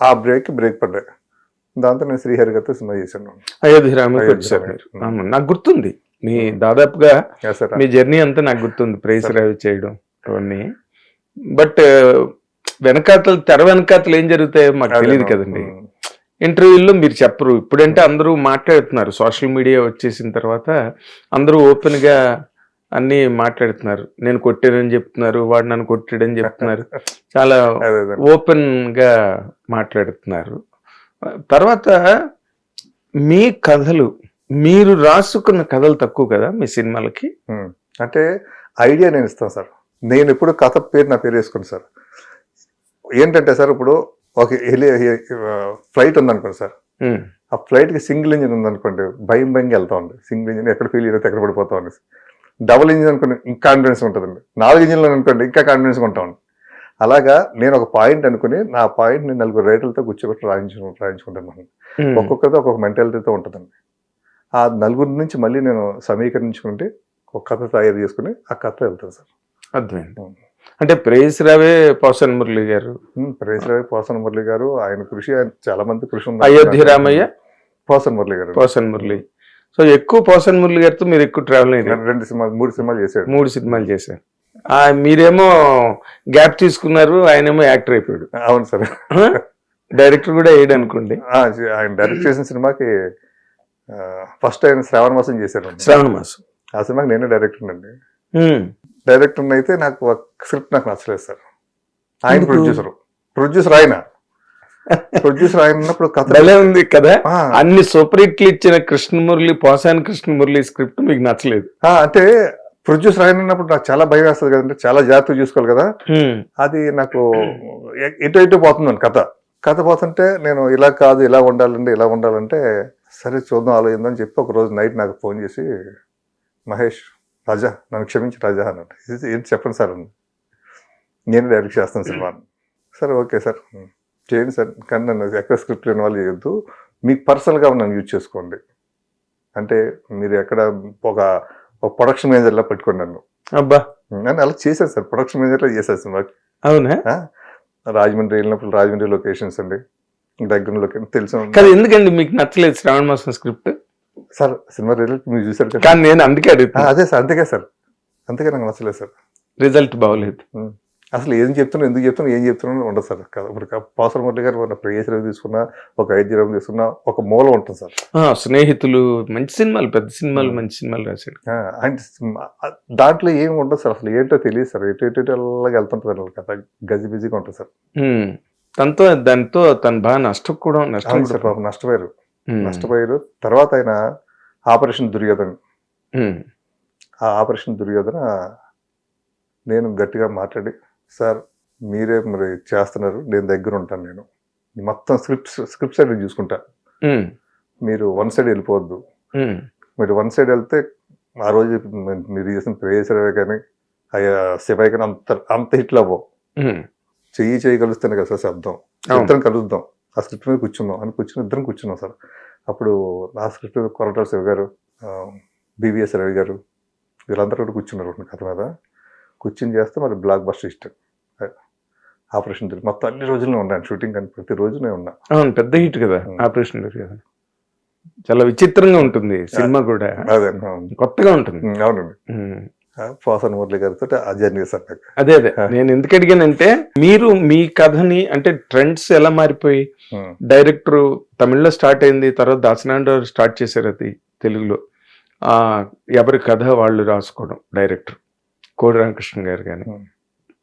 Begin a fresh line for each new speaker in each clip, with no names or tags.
ఆ బ్రేక్ పడ్డాయి. దాంతో నేను శ్రీహరి గారితో సినిమా చేశాను.
అయోధ్యరామకి వచ్చారు మీరు. నాకు గుర్తుంది మీ దాదాపుగా మీ జర్నీ అంతా నాకు గుర్తుంది, ప్రేస్ రవి చేయడం అవన్నీ. బట్ తెర వెనకాతలు ఏం జరుగుతాయో మాకు తెలియదు కదండి. ఇంటర్వ్యూల్లో మీరు చెప్పరు. ఇప్పుడంటే అందరూ మాట్లాడుతున్నారు, సోషల్ మీడియా వచ్చేసిన తర్వాత అందరూ ఓపెన్ గా అన్ని మాట్లాడుతున్నారు. నేను కొట్టానని చెప్తున్నారు, వాడు నన్ను కొట్టాడని చెప్తున్నారు, చాలా ఓపెన్ గా మాట్లాడుతున్నారు. తర్వాత మీ కథలు, మీరు రాసుకున్న కథలు తక్కువ కదా మీ సినిమాలకి?
అంటే ఐడియా నేను ఇస్తాను సార్. నేను ఇప్పుడు కథ పేరు నా పేరు వేసుకోండి సార్. ఏంటంటే సార్, ఇప్పుడు ఒక ఫ్లైట్ ఉందనుకోండి సార్, ఆ ఫ్లైట్కి సింగిల్ ఇంజిన్ ఉందనుకోండి, భయం వెళ్తా ఉంది. సింగిల్ ఇంజిన్ ఎక్కడ ఫెయిల్ అయితే ఎక్కడ పడిపోతా ఉంది. డబుల్ ఇంజిన్ అనుకోండి ఇంకా కాన్ఫిడెన్స్ ఉంటుందండి. 4 ఇంజిన్లు అనుకోండి ఇంకా కాన్ఫిడెన్స్గా ఉంటామండి. అలాగా నేను ఒక పాయింట్ అనుకుని నా పాయింట్ నేను 4 రైతులతో కూర్చోబెట్టి రాయించుకుంటాను. ఒక్కొక్కరితో ఒక్కొక్క మెంటాలిటీతో ఉంటుందండి. ఆ 4 నుంచి మళ్ళీ నేను సమీకరించుకుంటే ఒక కథ తయారు చేసుకుని ఆ కథ వెళ్తాను సార్.
అర్థమైంది. అంటే ప్రేస్ రవే పోసన్ మురళి గారు,
ప్రేస్ రవి పోసన్ మురళి గారు, ఆయన కృషి, ఆయన చాలా మంది కృషి ఉంది.
అయోధ్యరామయ్య
పోసన్ మురళి గారు.
పోసన్ మురళి. సో ఎక్కువ పోసన్ మురళి గారితో మీరు ఎక్కువ ట్రావెల్ అయ్యారు.
2 సినిమాలు 3 సినిమాలు చేశాడు.
3 సినిమాలు చేశారు. మీరేమో గ్యాప్ తీసుకున్నారు, ఆయనేమో యాక్టర్ అయిపోయాడు.
అవును సార్.
డైరెక్టర్ కూడా వేయడు అనుకోండి.
ఆయన డైరెక్ట్ చేసిన సినిమాకి ఫస్ట్ ఆయన శ్రావణ మాసం చేశారు.
శ్రావణ మాసం
ఆ సినిమాకి నేనే డైరెక్టర్ అండి. డైరెక్టర్ అయితే నాకు స్క్రిప్ట్ నాకు నచ్చలేదు సార్. ఆయన ప్రొడ్యూసర్ ఆయన ఉన్నప్పుడు కథ
ఉంది కదా. అన్ని సూపర్ హిట్లు ఇచ్చిన కృష్ణమురళి, పోసాని కృష్ణమురళి స్క్రిప్ట్ మీకు నచ్చలేదు
అంటే ప్రొడ్యూసర్ ఆయన ఉన్నప్పుడు నాకు చాలా భయం వేస్తుంది కదంటే, చాలా జాగ్రత్తగా చూసుకోవాలి కదా. అది నాకు ఎటు పోతుందండి కథ పోతుంటే నేను ఇలా కాదు ఇలా ఉండాలంటే సరే చూద్దాం ఆలోచిందని చెప్పి ఒక రోజు నైట్ నాకు ఫోన్ చేసి, మహేష్ రాజా నన్ను క్షమించి రాజా అన్నట్టు, ఏంటి చెప్పండి సార్, నేను డైరెక్ట్ చేస్తాను సినిమా. సరే ఓకే సార్ చేయండి సార్, కానీ నన్ను ఎక్కడ స్క్రిప్ట్ లేని వాళ్ళు చేయొద్దు, మీకు పర్సనల్గా నన్ను యూజ్ చేసుకోండి. అంటే మీరు ఎక్కడ ఒక ప్రొడక్షన్ మేనేజర్లా పెట్టుకోండి నన్ను.
అబ్బా
నేను అలా చేశాను సార్, ప్రొడక్షన్ మేనేజర్లా చేశాను సినిమా.
అవునా?
రాజమండ్రి వెళ్ళినప్పుడు రాజమండ్రి లొకేషన్స్ అండి, దగ్గర లొకేషన్ తెలుసు.
కానీ ఎందుకండి మీకు నచ్చలేదు శ్రావణ మాసం స్క్రిప్ట్?
సార్ సినిమా రిజల్ట్ మీరు చూసారు కదా.
కానీ నేను అందుకే అడుగుతాను.
అదే సార్, అందుకే నాకు నచ్చలేదు సార్.
రిజల్ట్ బాగోలేదు.
అసలు ఏం చెప్తున్నా, ఎందుకు చెప్తున్నా, ఏం చెప్తున్నా ఉండదు సార్. ఇప్పుడు పోసన్ మురళి గారు ప్రేయస్ రవి తీసుకున్నా, ఒక అయోధ్యరామం తీసుకున్నా, ఒక మూలం ఉంటుంది సార్.
స్నేహితులు మంచి సినిమాలు, పెద్ద సినిమాలు, మంచి సినిమాలు రాశాడు.
అంటే దాంట్లో ఏం ఉండదు సార్, అసలు ఏంటో తెలియదు సార్. ఎటులాగా వెళ్తుంటుంది కథ, గజిబిజిగా ఉంటుంది సార్.
దాంతో తను బాగా
నష్టపోయారు. తర్వాత ఆయన ఆపరేషన్ దుర్యోధన, ఆ ఆపరేషన్ దుర్యోధన నేను గట్టిగా మాట్లాడి, సార్ మీరే మరి చేస్తున్నారు, నేను దగ్గర ఉంటాను, నేను మొత్తం స్క్రిప్ట్ సైడ్ చూసుకుంటా, మీరు వన్ సైడ్ వెళ్ళిపోవద్దు. మీరు వన్ సైడ్ వెళ్తే ఆ రోజు మీరు చేసిన ప్రేయసరవే కానీ శివయ్య కానీ అంత హిట్లు అవ్వవు. చెయ్యి కలుస్తేనే కదా సార్ శబ్దం. ఇద్దరం కలుద్దాం, ఆ స్క్రిప్ట్ మీద కూర్చుందాం అని ఇద్దరం కూర్చున్నాం సార్. అప్పుడు ఆ స్క్రిప్ట్ మీద కొరటాల శివ గారు, బివిఎస్ రవి గారు, వీళ్ళందరూ కూడా కూర్చున్నారు కథ మీద. కూర్చుని చేస్తే మరి బ్లాక్ బస్టర్ ఇష్టం. ఆపరేషన్ మొత్తం అన్ని రోజుల్లో ఉన్నాను షూటింగ్, కానీ ప్రతి రోజు నేను ఉన్నా.
అవును, పెద్ద హిట్ కదా ఆపరేషన్. చాలా విచిత్రంగా ఉంటుంది సినిమా కూడా,
అదే
కొత్తగా ఉంటుంది.
అవునండి. పోసన్ మురళి గారితో ఆ జర్నీ సార్.
అదే నేను ఎందుకు అడిగానంటే, మీరు మీ కథని అంటే ట్రెండ్స్ ఎలా మారిపోయి, డైరెక్టర్ తమిళ్లో స్టార్ట్ అయింది, తర్వాత దాసనారాయణ స్టార్ట్ చేశారు అది తెలుగులో. ఎవరి కథ వాళ్ళు రాసుకోవడం, డైరెక్టర్ కోడి రామకృష్ణ గారు కానీ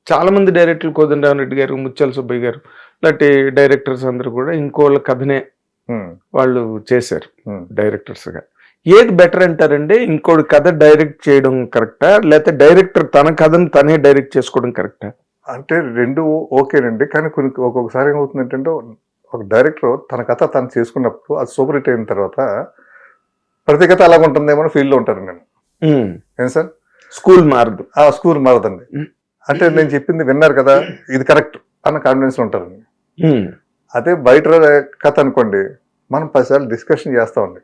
చాలా మంది డైరెక్టర్లు, కోదండరామరెడ్డి గారు, ముత్యాల సుబ్బయ్య గారు లాంటి డైరెక్టర్స్ అందరూ కూడా ఇంకోళ్ళ కథనే వాళ్ళు చేశారు డైరెక్టర్స్ గా. ఏది బెటర్ అంటారండి? ఇంకోటి కథ డైరెక్ట్ చేయడం కరెక్టా, లేకపోతే డైరెక్టర్ తన కథను తనే డైరెక్ట్ చేసుకోవడం కరెక్టా?
అంటే రెండు ఓకేనండి, కానీ ఒక్కొక్కసారి ఏమవుతుందంటే, ఒక డైరెక్టర్ తన కథ తను చేసుకున్నప్పుడు అది సూపర్ హిట్ అయిన తర్వాత ప్రతి కథ అలాగ ఉంటుందేమో ఫీల్డ్లో ఉంటారు నేను. ఏం సార్,
స్కూల్ మారదండి.
అంటే నేను చెప్పింది విన్నారు కదా, ఇది కరెక్ట్ అన్న కాన్ఫిడెన్స్ లో ఉంటారండి. అదే బయట కథ అనుకోండి, మనం 10 సార్లు డిస్కషన్ చేస్తామండి.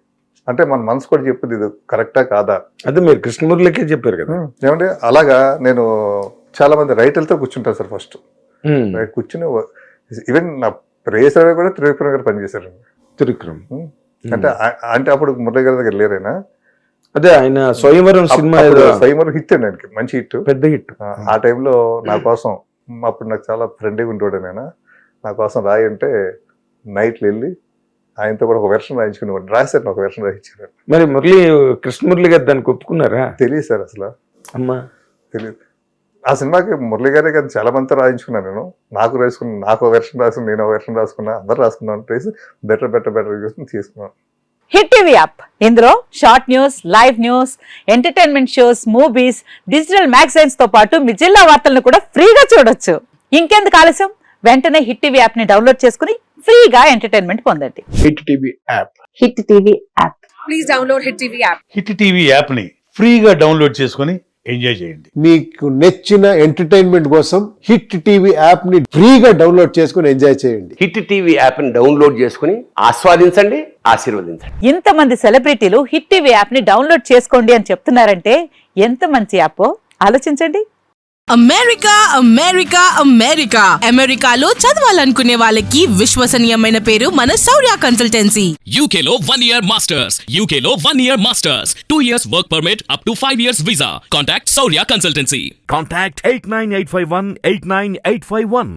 అంటే మన మనసు కూడా చెప్పింది ఇది కరెక్టా కాదా.
అదే మీరు కృష్ణమురళికే చెప్పారు కదా.
ఏమంటే అలాగా నేను చాలా మంది రైటర్లతో కూర్చుంటాను సార్. ఫస్ట్ కూర్చుని ఈవెన్ నా రేసర్ కూడా త్రివిక్రమ్ గారు పనిచేశారు.
త్రివిక్రమ్
అంటే అప్పుడు మురళి గారి దగ్గర లేరైనా,
అదే ఆయన స్వయంవరం సినిమా
స్వయంవరం హిట్ అండి ఆయనకి, మంచి హిట్,
పెద్ద హిట్.
ఆ టైంలో నా కోసం, అప్పుడు నాకు చాలా ఫ్రెండ్గా ఉండేవాడు నేను, నా కోసం రాయి అంటే నైట్లు వెళ్ళి ఆయనతో కూడా ఒక వెర్షన్ రాయించుకునేవాడు. రాశారు, ఒక వెర్షన్ రాయించారు.
మరి కృష్ణమురళి గారు దానికి ఒప్పుకున్నారా?
తెలియదు సార్, అసలు
అమ్మా
తెలియదు. ఆ సినిమాకి మురళి గారే కదా చాలా మందితో రాయించుకున్నాను నేను. నాకు వెర్షన్ రాసుకున్నా, నేను వెర్షన్ రాసుకున్నా, అందరు రాసుకున్నాను. ప్లేస్ బెటర్ తీసుకున్నాను.
హిట్ టీవీ యాప్, ఇందులో short news, live news, entertainment shows, movies, digital magazines తో పాటు మీ జిల్లా వార్తలను కూడా ఫ్రీగా చూడొచ్చు. ఇంకెందుకు ఆలస్యం, వెంటనే హిట్ టీవీ యాప్ ని డౌన్లోడ్ చేసుకుని ఫ్రీగా ఎంటర్టైన్మెంట్ పొందండి.
Hit TV app.
Hit TV app.
Please download hit TV app.
Hit TV app ని ఫ్రీగా డౌన్లోడ్ చేసుకొని ఎంజాయ్ చేయండి.
మీకు నచ్చిన ఎంటర్టైన్మెంట్ కోసం హిట్ టీవీ యాప్ ని ఫ్రీగా డౌన్లోడ్ చేసుకుని ఎంజాయ్ చేయండి.
హిట్ టీవీ యాప్ ని డౌన్లోడ్ చేసుకుని ఆస్వాదించండి, ఆశీర్వదించండి.
ఇంతమంది సెలబ్రిటీలు హిట్ టీవీ యాప్ ని డౌన్లోడ్ చేసుకోండి అని చెప్తున్నారంటే ఎంత మంచి యాప్ ఆలోచించండి.
అమెరికా అమెరికా అమెరికా అమెరికాలో చదవాలనుకునే వాళ్ళకి విశ్వసనీయమైన పేరు మన శౌర్య కన్సల్టెన్సీ.
UK లో 1 year masters. UK లో 1 year masters. 2 years work permit up to 5 years visa. Contact Saurya Consultancy.
Contact 89851 89851.